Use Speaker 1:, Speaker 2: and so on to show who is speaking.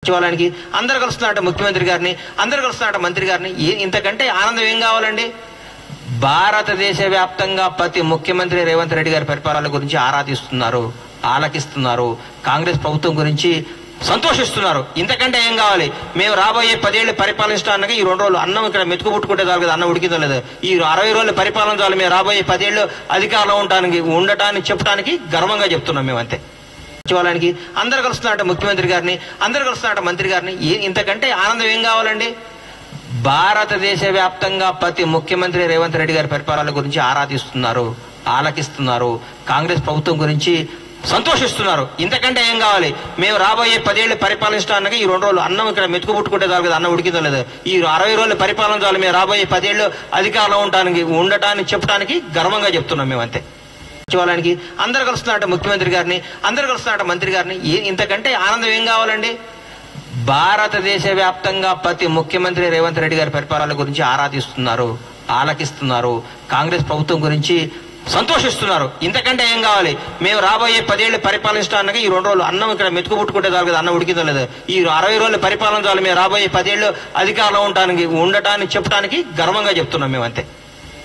Speaker 1: సచివాలయానికి అందరు కలుస్తున్నారట ముఖ్యమంత్రి గారిని, అందరు కలుస్తున్నారట మంత్రి గారిని. ఇంతకంటే ఆనందం ఏం కావాలండి? భారతదేశ వ్యాప్తంగా ప్రతి ముఖ్యమంత్రి రేవంత్ రెడ్డి గారి పరిపాలన గురించి ఆరాధిస్తున్నారు, ఆలకిస్తున్నారు, కాంగ్రెస్ ప్రభుత్వం గురించి సంతోషిస్తున్నారు. ఇంతకంటే ఏం కావాలి? మేము రాబోయే 10 ఏళ్ళు పరిపాలించడానికి ఈ 2 రోజులు అన్నం ఇక్కడ మెతుకు పుట్టుకుంటే చాలు కదా, అన్నం ఉడికిందో లేదు, ఈ 60 రోజులు పరిపాలన చాలు, మేము రాబోయే 10 ఏళ్ళు అధికారంలో ఉండటానికి చెప్పడానికి గర్వంగా చెప్తున్నాం మేము. అంతే. సచివాలయానికి అందరు కలుస్తున్నారట ముఖ్యమంత్రి గారిని, అందరు కలుస్తున్నారట మంత్రి గారిని. ఇంతకంటే ఆనందం ఏం కావాలండి? భారతదేశ వ్యాప్తంగా ప్రతి ముఖ్యమంత్రి రేవంత్ రెడ్డి గారి పరిపాలన గురించి ఆరాధిస్తున్నారు, ఆలకిస్తున్నారు, కాంగ్రెస్ ప్రభుత్వం గురించి సంతోషిస్తున్నారు. ఇంతకంటే ఏం కావాలి? మేము రాబోయే 10 ఏళ్ళు పరిపాలించడానికి ఈ 2 రోజులు అన్నం ఇక్కడ మెతుకు పుట్టుకుంటే చాలు కదా, అన్నం ఉడికిందో లేదు, ఈ 60 రోజులు పరిపాలన చాలు, మేము రాబోయే 10 ఏళ్ళు అధికారంలో ఉండటానికి చెప్పడానికి గర్వంగా చెప్తున్నాం మేము. అంతే. సచివాలయానికి అందరు కలుస్తున్నారట ముఖ్యమంత్రి గారిని, అందరు కలుస్తున్నారట మంత్రి గారిని. ఇంతకంటే ఆనందం ఏం కావాలండి? భారతదేశ వ్యాప్తంగా ప్రతి ముఖ్యమంత్రి రేవంత్ రెడ్డి గారి పరిపాలన గురించి ఆరాధిస్తున్నారు, ఆలకిస్తున్నారు, కాంగ్రెస్ ప్రభుత్వం గురించి సంతోషిస్తున్నారు. ఇంతకంటే ఏం కావాలి? మేము రాబోయే 10 ఏళ్ళు పరిపాలించడానికి ఈ 2 రోజులు అన్నం ఇక్కడ మెతుకు పుట్టుకుంటే చాలు కదా, అన్నం ఉడికిందో లేదు, ఈ 60 రోజులు పరిపాలన చాలు, మేము రాబోయే 10 ఏళ్ళు అధికారంలో ఉండటానికి చెప్పడానికి గర్వంగా చెప్తున్నాం మేము. అంతే.